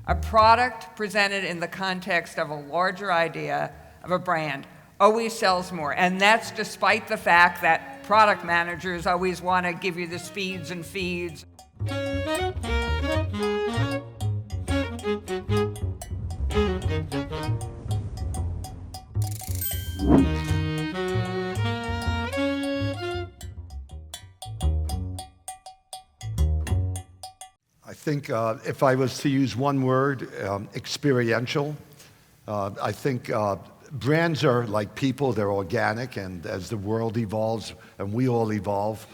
A product presented in the context of a larger idea of a brand always sells more. And that's despite the fact that product managers always want to give you the speeds and feeds. I think if I was to use one word, experiential. I think brands are like people, they're organic, and as the world evolves and we all evolve,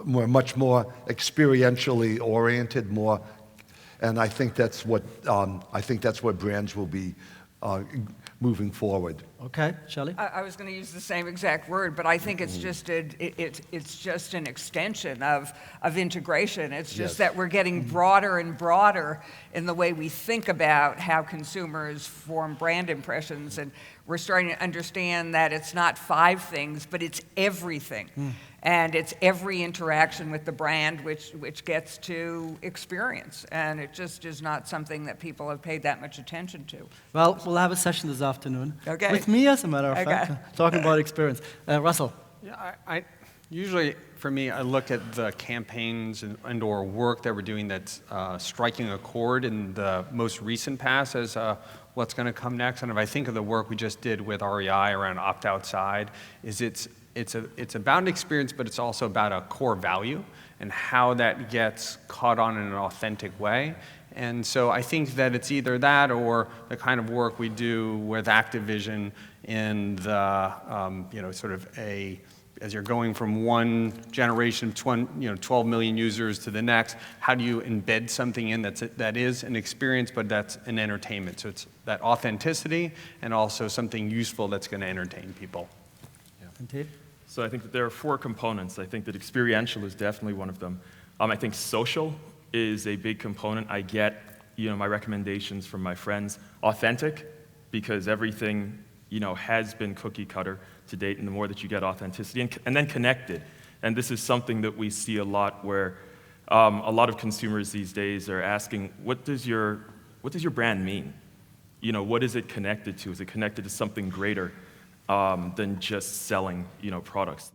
we're much more experientially oriented, and I think that's what brands will be moving forward. Okay, Shelly? I was going to use the same exact word, but I think it's just it's just an extension of integration. It's just that we're getting broader and broader in the way we think about how consumers form brand impressions, and we're starting to understand that it's not 5 things, but it's everything. And it's every interaction with the brand which gets to experience. And it just is not something that people have paid that much attention to. Well, we'll have a session this afternoon. Okay. With me, as a matter of fact, talking about experience. Russell? Yeah, I usually, for me, I look at the campaigns and or work that we're doing that's striking a chord in the most recent past as what's going to come next. And if I think of the work we just did with REI around Opt Outside, it's about an experience, but it's also about a core value and how that gets caught on in an authentic way. And so I think that it's either that or the kind of work we do with Activision in the, sort of as you're going from one generation of 12 million users to the next, how do you embed something in that is an experience, but that's an entertainment? So it's that authenticity and also something useful that's going to entertain people. Ntiedo? So I think that there are 4 components. I think that experiential is definitely one of them. I think social is a big component. I get, my recommendations from my friends. Authentic, because everything, has been cookie cutter to date, and the more that you get authenticity, and then connected. And this is something that we see a lot where a lot of consumers these days are asking, what does your brand mean? What is it connected to? Is it connected to something greater than just selling, products?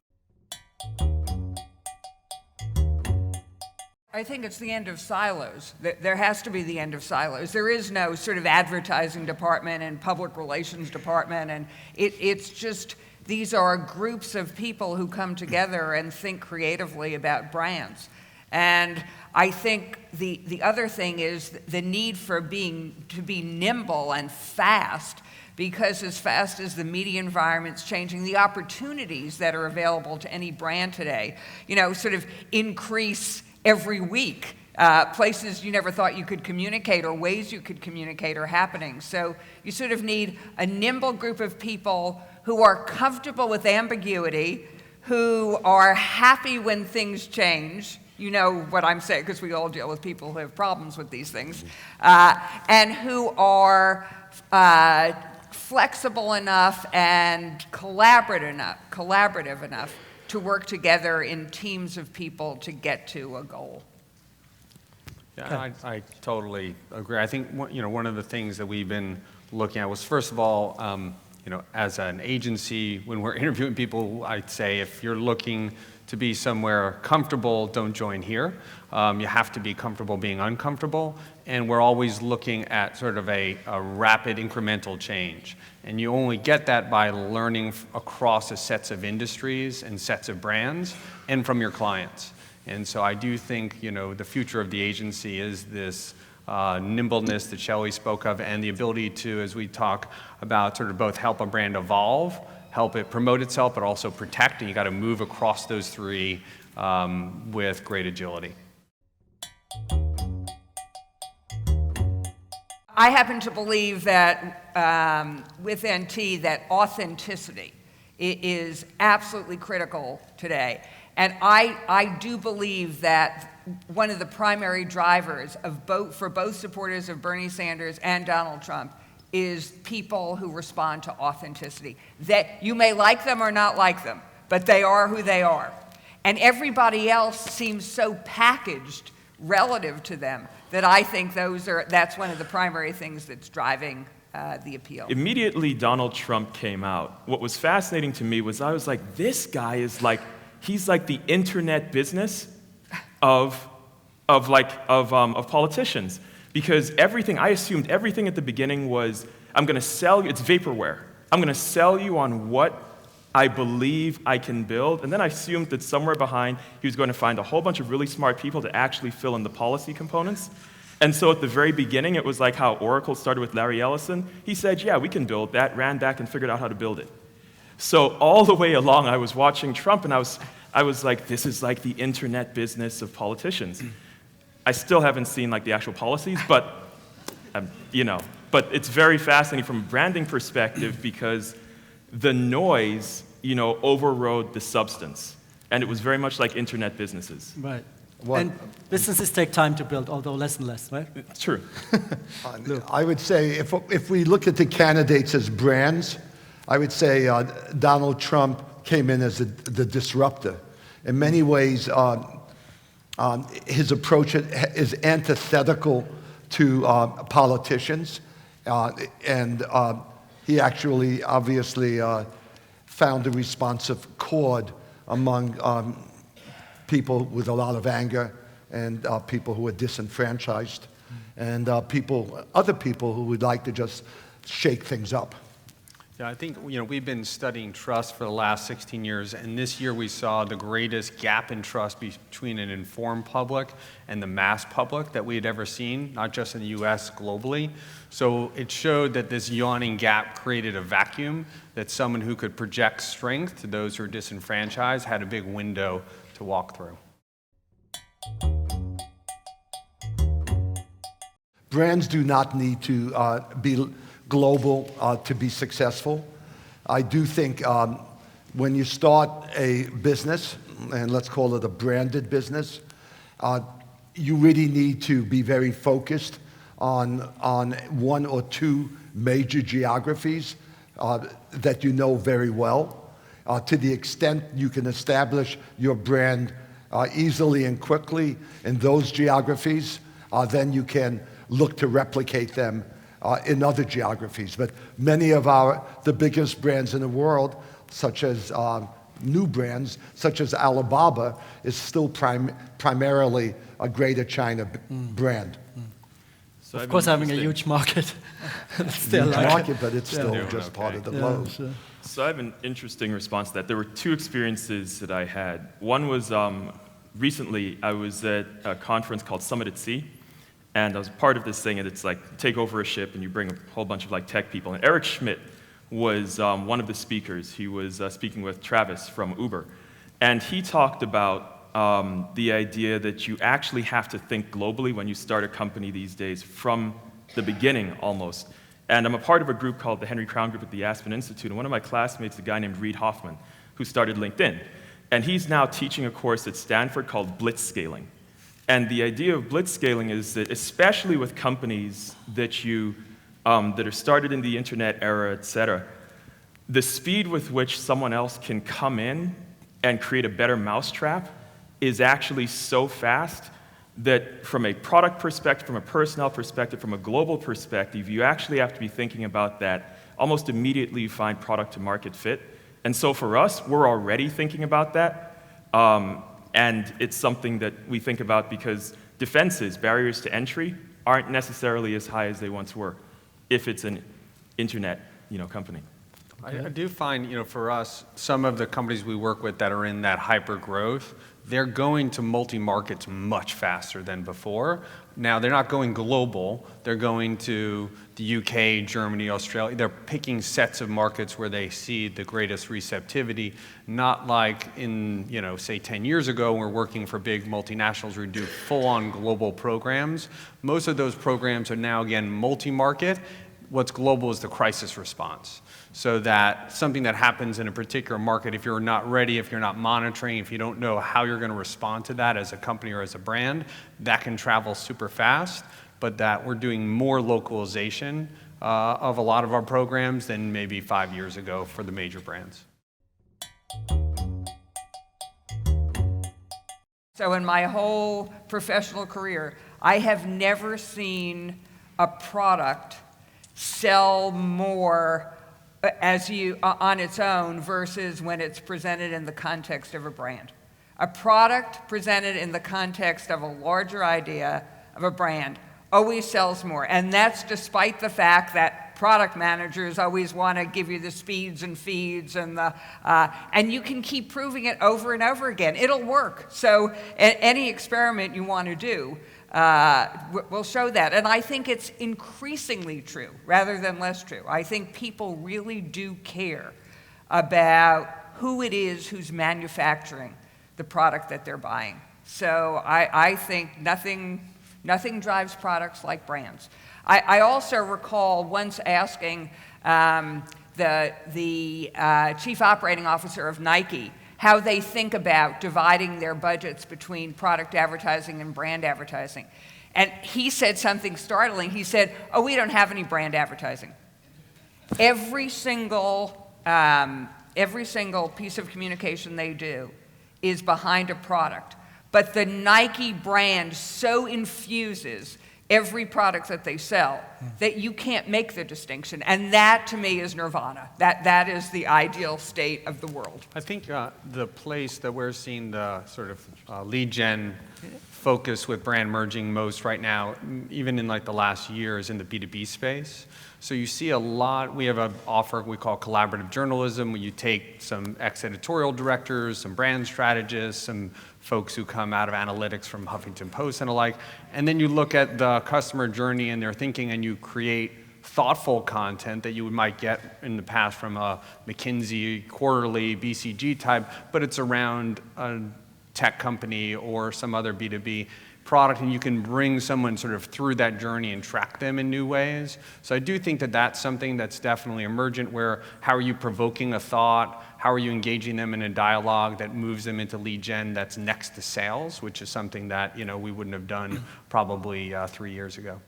I think it's the end of silos. There has to be the end of silos. There is no sort of advertising department and public relations department, and it's just, these are groups of people who come together and think creatively about brands. And I think the other thing is the need for to be nimble and fast, because as fast as the media environment's changing, the opportunities that are available to any brand today, sort of increase every week. Places you never thought you could communicate or ways you could communicate are happening. So you sort of need a nimble group of people who are comfortable with ambiguity, who are happy when things change. You know what I'm saying, because we all deal with people who have problems with these things, and who are flexible enough and collaborative enough to work together in teams of people to get to a goal. Yeah, I totally agree. I think one of the things that we've been looking at was, first of all, as an agency, when we're interviewing people, I'd say if you're looking to be somewhere comfortable, don't join here. You have to be comfortable being uncomfortable, and we're always looking at sort of a rapid incremental change. And you only get that by learning across a sets of industries and sets of brands and from your clients. And so I do think, the future of the agency is this nimbleness that Shelly spoke of, and the ability to, as we talk about, sort of both help a brand evolve, help it promote itself, but also protect, and you got to move across those 3 with great agility. I happen to believe that with NT, that authenticity is absolutely critical today. And I do believe that one of the primary drivers for both supporters of Bernie Sanders and Donald Trump is people who respond to authenticity. That you may like them or not like them, but they are who they are. And everybody else seems so packaged relative to them, that I think that's one of the primary things that's driving the appeal. Immediately Donald Trump came out, what was fascinating to me was I was like, this guy is like, he's like the internet business of politicians. Because I assumed everything at the beginning was, I'm going to sell you, it's vaporware. I'm going to sell you on what I believe I can build. And then I assumed that somewhere behind, he was going to find a whole bunch of really smart people to actually fill in the policy components. And so at the very beginning, it was like how Oracle started with Larry Ellison. He said, yeah, we can build that, ran back and figured out how to build it. So all the way along, I was watching Trump, and I was like, this is like the internet business of politicians. I still haven't seen like the actual policies, but but it's very fascinating from a branding perspective because the noise, overrode the substance, and it was very much like internet businesses. Right. What- And businesses take time to build, although less and less, right? It's true. I would say if we look at the candidates as brands, I would say Donald Trump came in as the disruptor. In many ways, his approach is antithetical to politicians, and he actually obviously found a responsive chord among people with a lot of anger and people who are disenfranchised and other people who would like to just shake things up. Yeah, I think we've been studying trust for the last 16 years, and this year we saw the greatest gap in trust between an informed public and the mass public that we had ever seen, not just in the U.S., globally. So it showed that this yawning gap created a vacuum, that someone who could project strength to those who are disenfranchised had a big window to walk through. Brands do not need to be global to be successful. I do think when you start a business, and let's call it a branded business, you really need to be very focused on one or two major geographies that you know very well. To the extent you can establish your brand easily and quickly in those geographies, then you can look to replicate them in other geographies. But many of the biggest brands in the world, such as new brands, such as Alibaba, is still primarily a Greater China brand. So Of course, having a huge market. Still Huge like market, but it's still Doing just part of the Yeah, blow. sure. So I have an interesting response to that. There were two experiences that I had. One was recently I was at a conference called Summit at Sea, and I was part of this thing, and it's like take over a ship and you bring a whole bunch of like tech people. And Eric Schmitt was one of the speakers. He was speaking with Travis from Uber, and he talked about the idea that you actually have to think globally when you start a company these days from the beginning almost. And I'm a part of a group called the Henry Crown Group at the Aspen Institute, and one of my classmates is a guy named Reid Hoffman, who started LinkedIn. And he's now teaching a course at Stanford called blitzscaling. And the idea of blitzscaling is that, especially with companies that that are started in the internet era, et cetera, the speed with which someone else can come in and create a better mousetrap is actually so fast that from a product perspective, from a personnel perspective, from a global perspective, you actually have to be thinking about that almost immediately you find product to market fit. And so for us, we're already thinking about that. And it's something that we think about because defenses, barriers to entry, aren't necessarily as high as they once were if it's an internet company. I do find, for us, some of the companies we work with that are in that hyper growth, they're going to multi-markets much faster than before. Now, they're not going global. They're going to the UK, Germany, Australia. They're picking sets of markets where they see the greatest receptivity, not like in, say 10 years ago, when we're working for big multinationals who do full-on global programs. Most of those programs are now, again, multi-market. What's global is the crisis response. So that something that happens in a particular market, if you're not ready, if you're not monitoring, if you don't know how you're going to respond to that as a company or as a brand, that can travel super fast, but that we're doing more localization of a lot of our programs than maybe 5 years ago for the major brands. So in my whole professional career, I have never seen a product sell more on its own versus when it's presented in the context of a brand. A product presented in the context of a larger idea of a brand always sells more. And that's despite the fact that product managers always want to give you the speeds and feeds and you can keep proving it over and over again. It'll work. So any experiment you want to do will show that. And I think it's increasingly true rather than less true. I think people really do care about who it is who's manufacturing the product that they're buying. So I think nothing drives products like brands. I also recall once asking the chief operating officer of Nike how they think about dividing their budgets between product advertising and brand advertising. And he said something startling. He said, "Oh, we don't have any brand advertising. Every single piece of communication they do is behind a product. But the Nike brand so infuses every product that they sell that you can't make the distinction." And that, to me, is nirvana. That is the ideal state of the world. I think the place that we're seeing the sort of lead gen focus with brand merging most right now, even in like the last year, is in the B2B space. So you see a lot, we have an offer we call collaborative journalism, where you take some ex-editorial directors, some brand strategists, some folks who come out of analytics from Huffington Post and the like, and then you look at the customer journey and their thinking and you create thoughtful content that you might get in the past from a McKinsey quarterly BCG type, but it's around a tech company or some other B2B product, and you can bring someone sort of through that journey and track them in new ways. So I do think that that's something that's definitely emergent, where how are you provoking a thought, how are you engaging them in a dialogue that moves them into lead gen that's next to sales, which is something that we wouldn't have done probably 3 years ago.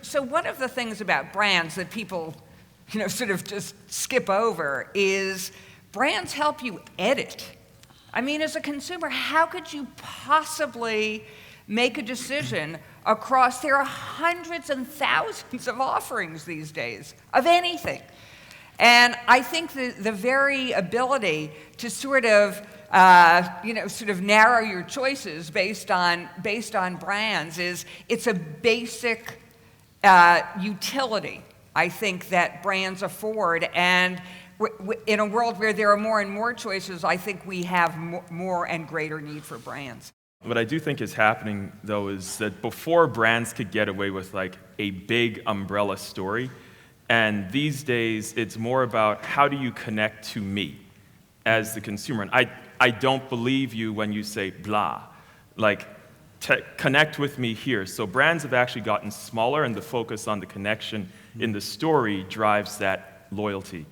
So one of the things about brands that people sort of just skip over is brands help you edit. I mean, as a consumer, how could you possibly make a decision across, there are hundreds and thousands of offerings these days of anything. And I think the very ability to sort of narrow your choices based on brands it's a basic utility, I think, that brands afford. And in a world where there are more and more choices, I think we have more and greater need for brands. What I do think is happening, though, is that before brands could get away with like a big umbrella story, and these days it's more about how do you connect to me as the consumer. And I don't believe you when you say blah, like connect with me here. So brands have actually gotten smaller, and the focus on the connection in the story drives that loyalty.